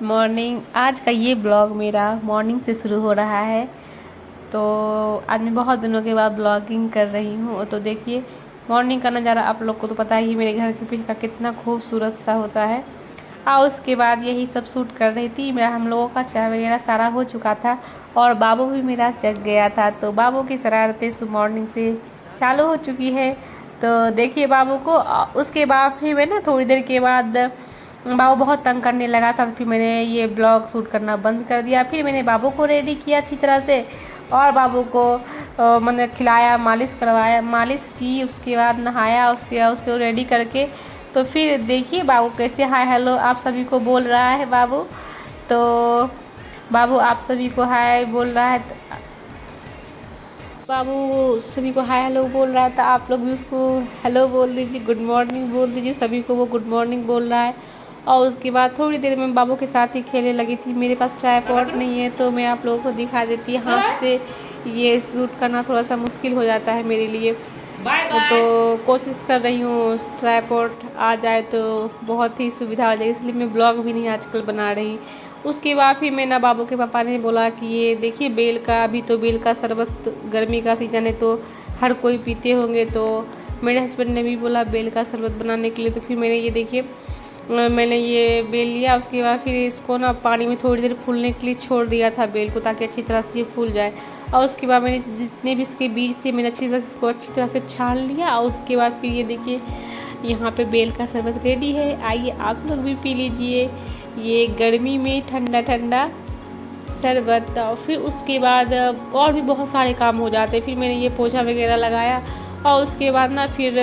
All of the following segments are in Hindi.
मॉर्निंग। आज का ये ब्लॉग मेरा मॉर्निंग से शुरू हो रहा है। तो आज मैं बहुत दिनों के बाद ब्लॉगिंग कर रही हूँ। तो देखिए मॉर्निंग का नज़ारा आप लोग को तो पता ही मेरे घर के पीछे का कितना खूबसूरत सा होता है। और उसके बाद यही सब शूट कर रही थी। मेरा हम लोगों का चाय वगैरह सारा हो चुका था और बाबू भी मेरा जग गया था। तो बाबू की शरारतें मॉर्निंग से चालू हो चुकी है। तो देखिए बाबू को। उसके बाद फिर मैं ना थोड़ी देर के बाद बाबू बहुत तंग करने लगा था। तो फिर मैंने ये ब्लॉग शूट करना बंद कर दिया। फिर मैंने बाबू को रेडी किया अच्छी तरह से और बाबू को मैंने खिलाया, मालिश करवाया, मालिश की। उसके बाद नहाया, उसके बाद उसको रेडी करके तो फिर देखिए बाबू कैसे हाय हेलो आप सभी को बोल रहा है बाबू। तो बाबू आप सभी को हाय बोल रहा है। बाबू सभी को हाय हेलो बोल रहा है। तो आप लोग भी उसको हेलो बोल दीजिए, गुड मॉर्निंग बोल दीजिए। सभी को वो गुड मॉर्निंग बोल रहा है। और उसके बाद थोड़ी देर में बाबू के साथ ही खेलने लगी थी। मेरे पास चाय पॉट नहीं है तो मैं आप लोगों को दिखा देती। हाथ से ये शूट करना थोड़ा सा मुश्किल हो जाता है मेरे लिए। तो कोशिश कर रही हूँ ट्राइपॉड आ जाए तो बहुत ही सुविधा हो जाएगी, इसलिए मैं ब्लॉग भी नहीं आजकल बना रही। उसके बाद फिर मेरा बाबू के पापा ने बोला कि ये देखिए बेल का, अभी तो बेल का शरबत गर्मी का सीज़न है तो हर कोई पीते होंगे। तो मेरे हस्बैंड ने भी बोला बेल का शरबत बनाने के लिए। तो फिर मैंने ये देखिए मैंने ये बेल लिया। उसके बाद फिर इसको ना पानी में थोड़ी देर फूलने के लिए छोड़ दिया था बेल को, ताकि अच्छी तरह से ये फूल जाए। और उसके बाद मैंने जितने भी इसके बीज थे मैंने इसको अच्छी तरह से छान लिया। और उसके बाद फिर ये देखिए यहाँ पे बेल का शरबत रेडी है। आइए आप लोग भी पी लीजिए ये गर्मी में ठंडा ठंडा शरबत। और फिर उसके बाद और भी बहुत सारे काम हो जाते। फिर मैंने ये पोछा वगैरह लगाया और उसके बाद ना फिर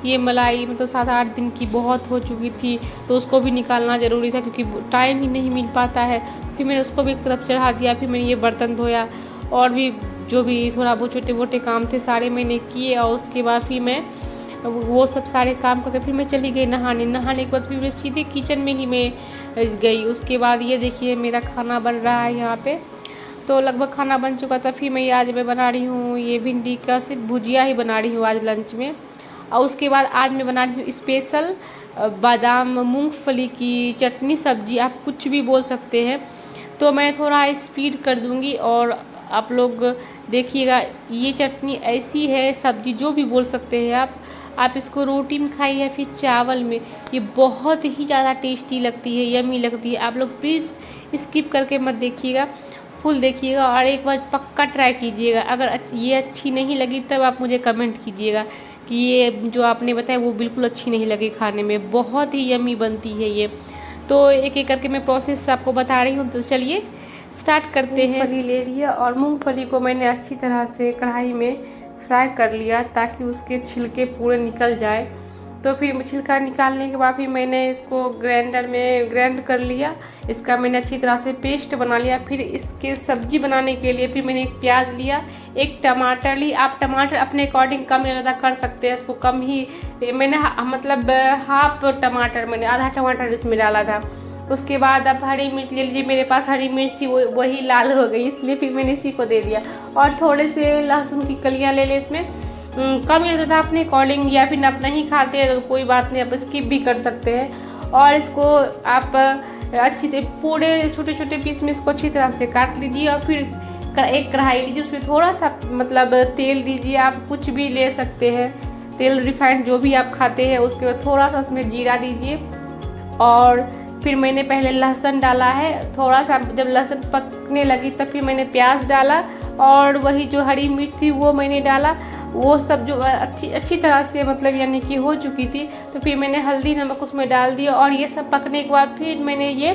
ये मलाई मतलब 7-8 दिन की बहुत हो चुकी थी तो उसको भी निकालना ज़रूरी था, क्योंकि टाइम ही नहीं मिल पाता है। फिर मैंने उसको भी एक तरफ चढ़ा दिया। फिर मैंने ये बर्तन धोया और भी जो भी थोड़ा बहुत छोटे मोटे काम थे सारे मैंने किए। और उसके बाद फिर मैं वो सब सारे काम करके फिर मैं चली गई नहाने के बाद फिर मैं सीधे किचन में ही मैं गई। उसके बाद ये देखिए मेरा खाना बन रहा है यहाँ पे। तो लगभग खाना बन चुका था। फिर मैं आज मैं बना रही हूँ ये भिंडी का सिर्फ भुजिया ही बना रही हूँ आज लंच में। और उसके बाद आज मैं बना रही हूँ स्पेशल बादाम मूंगफली की चटनी सब्जी, आप कुछ भी बोल सकते हैं। तो मैं थोड़ा स्पीड कर दूँगी और आप लोग देखिएगा। ये चटनी ऐसी है, सब्जी जो भी बोल सकते हैं आप इसको रोटी में खाइए या फिर चावल में, ये बहुत ही ज़्यादा टेस्टी लगती है, यमी लगती है। आप लोग प्लीज़ स्किप करके मत देखिएगा, फुल देखिएगा और एक बार पक्का ट्राई कीजिएगा। अगर ये अच्छी नहीं लगी तब आप मुझे कमेंट कीजिएगा कि ये जो आपने बताया वो बिल्कुल अच्छी नहीं लगी, खाने में बहुत ही यमी बनती है ये। तो एक एक करके मैं प्रोसेस आपको बता रही हूँ। तो चलिए स्टार्ट करते हैं। मूंगफली ले लिया और मूंगफली को मैंने अच्छी तरह से कढ़ाई में फ्राई कर लिया ताकि उसके छिलके पूरे निकल जाए। तो फिर छिलका निकालने के बाद फिर मैंने इसको ग्राइंडर में ग्राइंड कर लिया। इसका मैंने अच्छी तरह से पेस्ट बना लिया। फिर इसके सब्जी बनाने के लिए फिर मैंने एक प्याज लिया, एक टमाटर ली। आप टमाटर अपने अकॉर्डिंग कम या ज़्यादा कर सकते हैं, इसको कम ही मैंने मतलब हाफ टमाटर, मैंने आधा टमाटर इसमें डाला था। उसके बाद आप हरी मिर्च ले लीजिए। मेरे पास हरी मिर्च थी वही लाल हो गई, इसलिए फिर मैंने इसी को दे दिया। और थोड़े से लहसुन की कलियाँ ले लें इसमें, कम या ज़्यादा अपने अकॉर्डिंग, या फिर आप नहीं खाते हैं तो कोई बात नहीं, आप स्किप भी कर सकते हैं। और इसको आप अच्छी पूरे छोटे छोटे पीस में इसको अच्छी तरह से काट लीजिए। और फिर एक कढ़ाई लीजिए, उसमें थोड़ा सा मतलब तेल दीजिए। आप कुछ भी ले सकते हैं, तेल रिफाइंड जो भी आप खाते हैं। उसके बाद थोड़ा सा उसमें जीरा दीजिए और फिर मैंने पहले लहसुन डाला है। थोड़ा सा जब लहसुन पकने लगी तब फिर मैंने प्याज डाला और वही जो हरी मिर्च थी वो मैंने डाला। वो सब जो अच्छी तरह से मतलब यानी कि हो चुकी थी तो फिर मैंने हल्दी नमक उसमें डाल दिया। और ये सब पकने के बाद फिर मैंने ये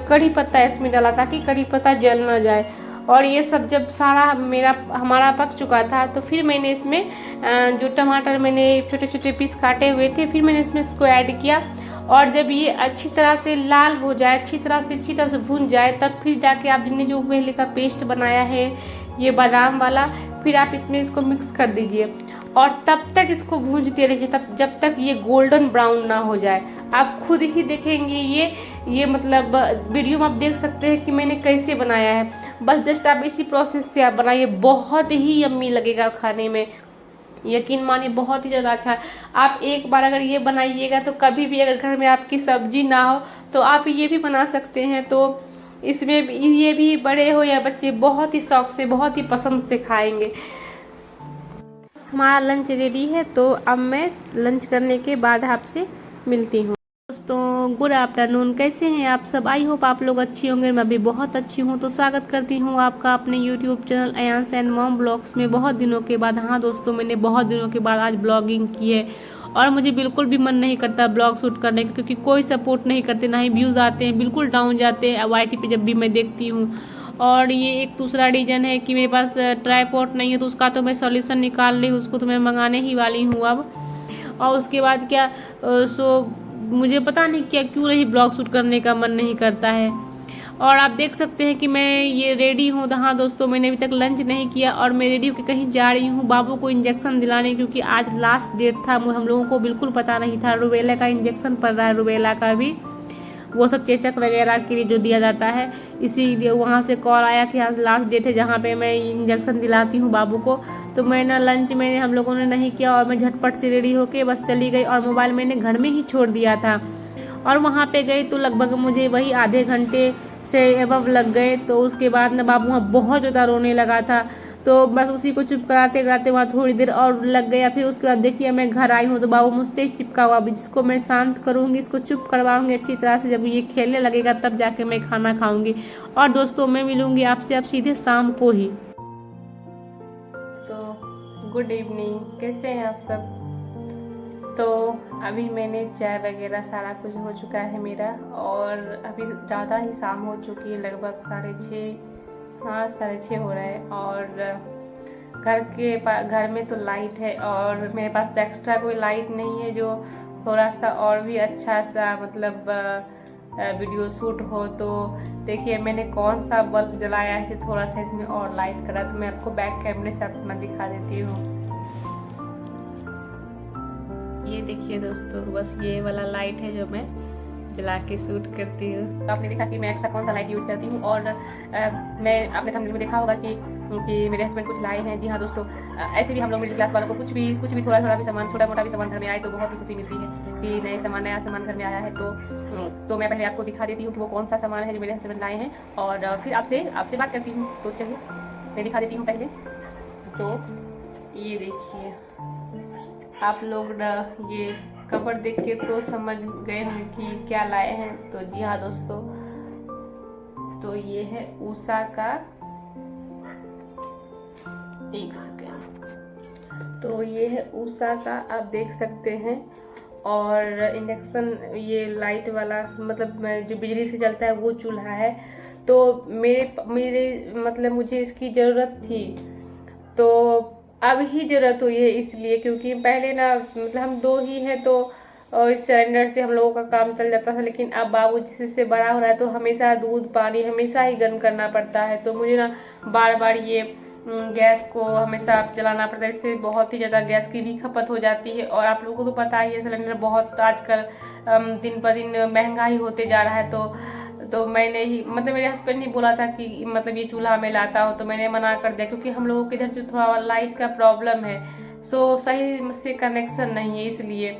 कड़ी पत्ता इसमें डाला ताकि कड़ी पत्ता जल ना जाए। और ये सब जब सारा हमारा पक चुका था तो फिर मैंने इसमें जो टमाटर मैंने छोटे छोटे पीस काटे हुए थे फिर मैंने इसमें इसको ऐड किया। और जब ये अच्छी तरह से लाल हो जाए, अच्छी तरह से भून जाए, तब फिर जाके आपने जो पहले का पेस्ट बनाया है ये बादाम वाला, फिर आप इसमें इसको मिक्स कर दीजिए। और तब तक इसको भूनते रहिए तब जब तक ये गोल्डन ब्राउन ना हो जाए। आप खुद ही देखेंगे ये मतलब वीडियो में आप देख सकते हैं कि मैंने कैसे बनाया है। बस जस्ट आप इसी प्रोसेस से आप बनाइए, बहुत ही यम्मी लगेगा खाने में। यकीन मानिए बहुत ही ज़्यादा अच्छा है। आप एक बार अगर ये बनाइएगा तो कभी भी अगर घर में आपकी सब्जी ना हो तो आप ये भी बना सकते हैं। तो इसमें ये भी बड़े हो या बच्चे बहुत ही शौक से, बहुत ही पसंद से खाएंगे। हमारा लंच रेडी है, तो अब मैं लंच करने के बाद आपसे मिलती हूँ। दोस्तों गुड आफ्टरनून, कैसे हैं आप सब? आई होप आप लोग अच्छी होंगे, मैं भी बहुत अच्छी हूँ। तो स्वागत करती हूँ आपका अपने YouTube channel Ayansh and mom blogs में बहुत दिनों के बाद। हाँ दोस्तों, मैंने बहुत दिनों के बाद आज ब्लॉगिंग की है और मुझे बिल्कुल भी मन नहीं करता ब्लॉग शूट करने का, क्योंकि कोई सपोर्ट नहीं करते, ना ही व्यूज़ आते हैं, बिल्कुल डाउन जाते हैं YT पे जब भी मैं देखती हूँ। और ये एक दूसरा रीज़न है कि मेरे पास ट्राईपॉड नहीं है, तो उसका तो मैं सॉल्यूशन निकाल रही हूँ, उसको तो मैं मंगाने ही वाली हूँ अब। और उसके बाद क्या मुझे पता नहीं क्या क्यों नहीं ब्लॉग शूट करने का मन नहीं करता है। और आप देख सकते हैं कि मैं ये रेडी हूँ। हाँ दोस्तों, मैंने अभी तक लंच नहीं किया और मैं रेडी होकर कहीं जा रही हूँ बाबू को इंजेक्शन दिलाने, क्योंकि आज लास्ट डेट था। हम लोगों को बिल्कुल पता नहीं था, रूबेला का इंजेक्शन पड़ रहा है, रूबेला का भी, वो सब चेचक वगैरह के लिए जो दिया जाता है। इसीलिए वहाँ से कॉल आया कि आज लास्ट डेट है जहाँ पे मैं इंजेक्शन दिलाती हूँ बाबू को। तो मैंने लंच मैंने हम लोगों ने नहीं किया और मैं झटपट से रेडी होके बस चली गई और मोबाइल मैंने घर में ही छोड़ दिया था। और वहाँ पे गई तो लगभग मुझे वही आधे घंटे से एबव लग गए। तो उसके बाद ना बाबू वहाँ बहुत ज़्यादा रोने लगा था, तो बस उसी को चुप कराते कराते वहाँ थोड़ी देर और लग गया। फिर उसके बाद देखिए मैं घर आई हूँ तो बाबू मुझसे ही चिपका हुआ। अभी जिसको मैं शांत करूँगी, इसको चुप करवाऊंगी अच्छी तरह से, जब ये खेलने लगेगा तब जाके मैं खाना खाऊंगी। और दोस्तों मैं मिलूंगी आपसे अब सीधे शाम को ही। तो गुड इवनिंग, कैसे हैं आप सब? तो अभी मैंने चाय वगैरह सारा कुछ हो चुका है मेरा, और अभी ज़्यादा ही शाम हो चुकी है, लगभग 6:30, हाँ 6:30 हो रहा है। और घर में तो लाइट है और मेरे पास तो एक्स्ट्रा कोई लाइट नहीं है जो थोड़ा सा और भी अच्छा सा मतलब वीडियो शूट हो। तो देखिए मैंने कौन सा बल्ब जलाया है कि थोड़ा सा इसमें और लाइट करा, तो मैं आपको बैक कैमरे से अपना दिखा देती हूँ। ये देखिए दोस्तों, बस ये वाला लाइट है जो मैं जला के शूट करती हूँ। तो आपने देखा कि मैं एक्स्ट्रा कौन सा लाइट यूज करती हूँ। और मैं आपने थंबनेल में देखा होगा कि मेरे हस्बैंड कुछ लाए हैं। जी हाँ दोस्तों, ऐसे भी हम लोग मिडिल क्लास वालों को कुछ भी थोड़ा भी सामान, छोटा मोटा भी सामान घर में आए तो बहुत ही खुशी मिलती है कि नया सामान घर में आया है। तो मैं पहले आपको दिखा देती हूँ कि वो कौन सा सामान है जो मेरे हस्बैंड लाए हैं, और फिर आपसे बात करती हूँ। तो चलिए मैं दिखा देती हूँ पहले। तो ये देखिए, आप लोग ये कवर देख के तो समझ गए होंगे कि क्या लाए हैं। तो जी हाँ दोस्तों, तो ये है उषा का, एक सेकेंड, तो ये है उषा का, आप देख सकते हैं। और इंडक्शन, ये लाइट वाला मतलब जो बिजली से चलता है वो चूल्हा है। तो मेरे मतलब मुझे इसकी ज़रूरत थी, तो अब ही ज़रूरत हुई है इसलिए, क्योंकि पहले ना मतलब हम 2 ही हैं तो इस सिलेंडर से हम लोगों का काम चल जाता था। लेकिन अब बाबू जिससे बड़ा हो रहा है तो हमेशा दूध पानी हमेशा ही गर्म करना पड़ता है, तो मुझे ना बार बार ये गैस को हमेशा चलाना पड़ता है। इससे बहुत ही ज़्यादा गैस की भी खपत हो जाती है। और आप लोगों को तो पता ही है सिलेंडर बहुत आजकल दिन पर दिन महंगा ही होते जा रहा है। तो मैंने ही मतलब मेरे हस्बैंड ने बोला था कि मतलब ये चूल्हा मैं लाता हूँ, तो मैंने मना कर दिया, क्योंकि हम लोगों के इधर जो थोड़ा लाइट का प्रॉब्लम है, सो सही से कनेक्शन नहीं है, इसलिए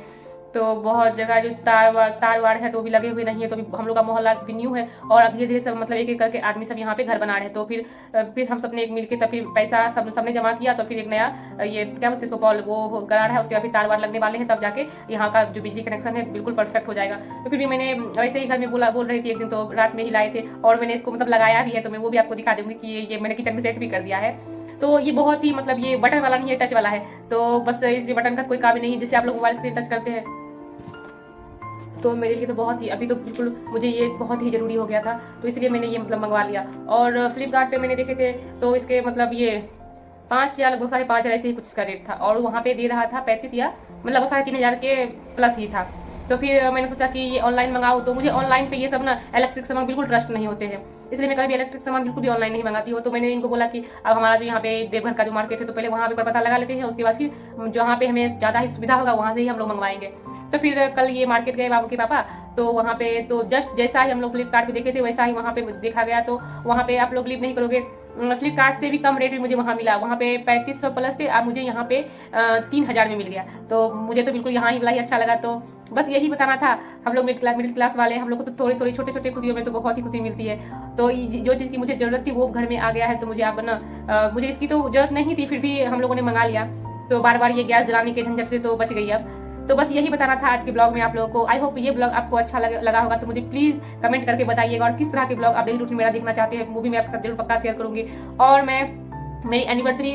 तो बहुत जगह जो तार वार है तो भी लगे हुए नहीं है। तो हम लोग का मोहल्ला भी न्यू है और अब धीरे धीरे सब मतलब एक एक करके आदमी सब यहाँ पे घर बना रहे हैं। तो फिर हम सबने एक मिलके तब फिर पैसा सबने जमा किया, तो फिर एक नया ये क्या बोलते हैं इसको, पॉल वो करा रहा है। उसके बाद फिर तार वार लगने वाले हैं, तब जाके यहाँ का जो बिजली कनेक्शन है बिल्कुल परफेक्ट हो जाएगा। तो फिर भी मैंने वैसे ही घर में बोल रही थी एक दिन, तो रात में ही लाए थे और मैंने इसको मतलब लगाया भी है। तो मैं वो भी आपको दिखा दूंगी कि ये मैंने किचन में सेट भी कर दिया है। तो ये बहुत ही मतलब ये बटन वाला नहीं है, टच वाला है। तो बस इसलिए बटन का कोई काम नहीं है, जिससे आप लोग मोबाइल स्क्रीन टच करते हैं। तो मेरे लिए तो बहुत ही अभी तो बिल्कुल मुझे ये बहुत ही ज़रूरी हो गया था, तो इसलिए मैंने ये मतलब मंगवा लिया। और फ्लिपकार्ट पे मैंने देखे थे तो इसके मतलब ये 5 या लगभग 5,500 ऐसे ही कुछ इसका रेट था, और वहाँ पे दे रहा था 35 या मतलब 3,500 के प्लस ही था। तो फिर मैंने सोचा कि ये ऑनलाइन मंगाऊँ। तो मुझे ऑनलाइन पे ये सब ना इलेक्ट्रिक सामान बिल्कुल ट्रस्ट नहीं होते हैं, इसलिए मैं कभी भी इलेक्ट्रिक सामान बिल्कुल भी ऑनलाइन नहीं मंगाती हूँ। तो मैंने इनको बोला कि अब हमारा जो यहाँ पे देवघर का जो मार्केट है, तो पहले वहाँ पे पता लगा लेते हैं, उसके बाद फिर जहाँ पे हमें ज़्यादा ही सुविधा होगा वहाँ से ही हम लोग मंगवाएंगे। तो फिर कल ये मार्केट गए बाबू के पापा, तो वहाँ पे तो जस्ट जैसा ही हम लोग फ्लिपकार्ट पे देखे थे वैसा ही वहाँ पे देखा गया। तो वहाँ पे आप लोग बिलीव नहीं करोगे, फ्लिपकार्ट से भी कम रेट में मुझे वहाँ मिला। वहाँ पे 3500 प्लस थे, अब मुझे यहाँ पे 3000 में मिल गया। तो मुझे तो बिल्कुल यहाँ ही बड़ा ही अच्छा लगा। तो बस यही बताना था। हम लोग मिडिल क्लास वाले, हम लोग को तो थोड़ी थोड़ी छोटे छोटे खुशियों में तो बहुत ही खुशी मिलती है। तो जो चीज़ की मुझे जरूरत थी वो घर में आ गया है। तो मुझे आप ना मुझे इसकी तो जरूरत नहीं थी, फिर भी हम लोगों ने मंगा लिया। तो बार बार ये गैस जलाने के झंझट से तो बच गई अब। तो बस यही बताना था आज के ब्लॉग में आप लोगों को। आई होप ये ब्लॉग आपको अच्छा लगा होगा। तो मुझे प्लीज कमेंट करके बताइएगा, और किस तरह के ब्लॉग आप डेली रूटीन मेरा देखना चाहते हैं, वो भी मैं आपके साथ जरूर पक्का शेयर करूंगी। और मैं मेरी एनिवर्सरी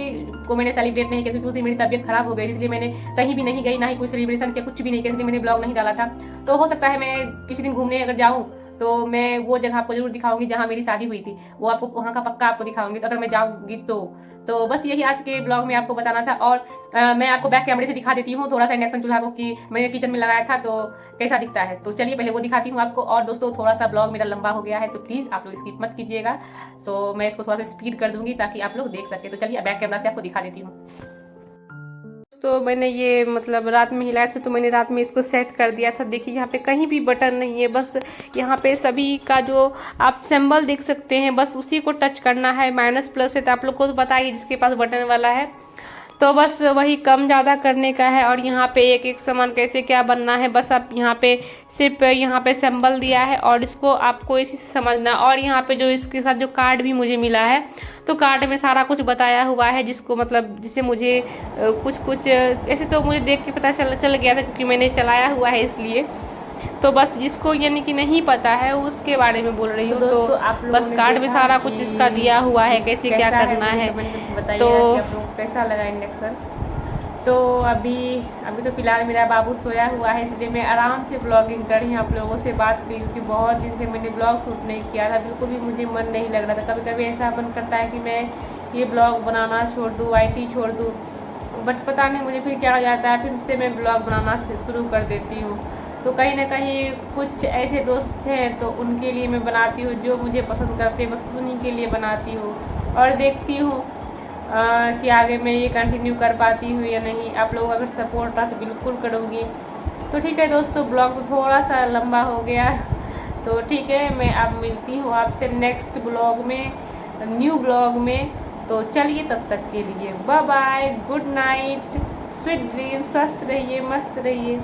को मैंने सेलिब्रेट नहीं किया क्योंकि उस दिन मेरी तबीयत खराब हो गई, इसलिए मैंने कहीं भी नहीं गई, ना ही कोई सेलिब्रेशन किया, कुछ भी नहीं किया, इसलिए मैंने ब्लॉग नहीं डाला था। तो हो सकता है मैं किसी दिन घूमने अगर जाऊँ तो मैं वो जगह आपको जरूर दिखाऊंगी जहाँ मेरी शादी हुई थी, वो आपको वहाँ का पक्का आपको दिखाऊंगी तो अगर मैं जाऊंगी तो बस यही आज के ब्लॉग में आपको बताना था। और मैं आपको बैक कैमरे से दिखा देती हूँ थोड़ा सा इंडक्शन चूल्हा को कि मैंने किचन में लगाया था तो कैसा दिखता है। तो चलिए पहले वो दिखाती हूँ आपको। और दोस्तों थोड़ा सा ब्लॉग मेरा लंबा हो गया है तो प्लीज आप लोग स्किप मत कीजिएगा। सो मैं इसको थोड़ा सा स्पीड कर दूंगी ताकि आप लोग देख सके। तो चलिए बैक कैमरा से आपको दिखा देती हूँ। तो मैंने ये मतलब रात में हिलाया था, तो मैंने रात में इसको सेट कर दिया था। देखिए यहाँ पे कहीं भी बटन नहीं है, बस यहाँ पे सभी का जो आप सिंबल देख सकते हैं बस उसी को टच करना है। माइनस प्लस है तो आप लोग को तो बताइए जिसके पास बटन वाला है, तो बस वही कम ज़्यादा करने का है। और यहाँ पे एक एक सामान कैसे क्या बनना है, बस आप यहाँ पे सिर्फ यहाँ पे सिंबल दिया है और इसको आपको इसी से समझना। और यहाँ पे जो इसके साथ जो कार्ड भी मुझे मिला है तो कार्ड में सारा कुछ बताया हुआ है, जिसको मतलब जिससे मुझे कुछ ऐसे तो मुझे देख के पता चल गया था क्योंकि मैंने चलाया हुआ है इसलिए। तो बस जिसको यानी कि नहीं पता है उसके बारे में बोल रही हूँ। तो बस कार्ड में सारा कुछ इसका दिया हुआ है कैसे क्या करना है। तो कैसा लगा इंडक्शन। तो अभी तो फिलहाल मेरा बाबू सोया हुआ है, इसलिए मैं आराम से ब्लॉगिंग कर रही हूँ, आप लोगों से बात करी क्योंकि बहुत दिन से मैंने ब्लॉग शूट नहीं किया था, बिल्कुल भी मुझे मन नहीं लग रहा था। कभी कभी ऐसा मन करता है कि मैं ये ब्लॉग बनाना छोड़ दूँ, IT छोड़ दूँ, बट पता नहीं मुझे फिर क्या हो जाता है, फिर से मैं ब्लॉग बनाना शुरू कर देती हूँ। तो कहीं ना कहीं कुछ ऐसे दोस्त हैं तो उनके लिए मैं बनाती हूँ, जो मुझे पसंद करते हैं बस उन्हीं के लिए बनाती हूँ। और देखती हूँ कि आगे मैं ये कंटिन्यू कर पाती हूँ या नहीं। आप लोग अगर सपोर्ट रहा तो बिल्कुल करूँगी। तो ठीक है दोस्तों, ब्लॉग तो थोड़ा सा लंबा हो गया, तो ठीक है मैं अब मिलती हूँ आपसे नेक्स्ट ब्लॉग में, न्यू ब्लॉग में। तो चलिए तब तक के लिए bye bye, good night, sweet dream, स्वस्थ रहिए, मस्त रहिए।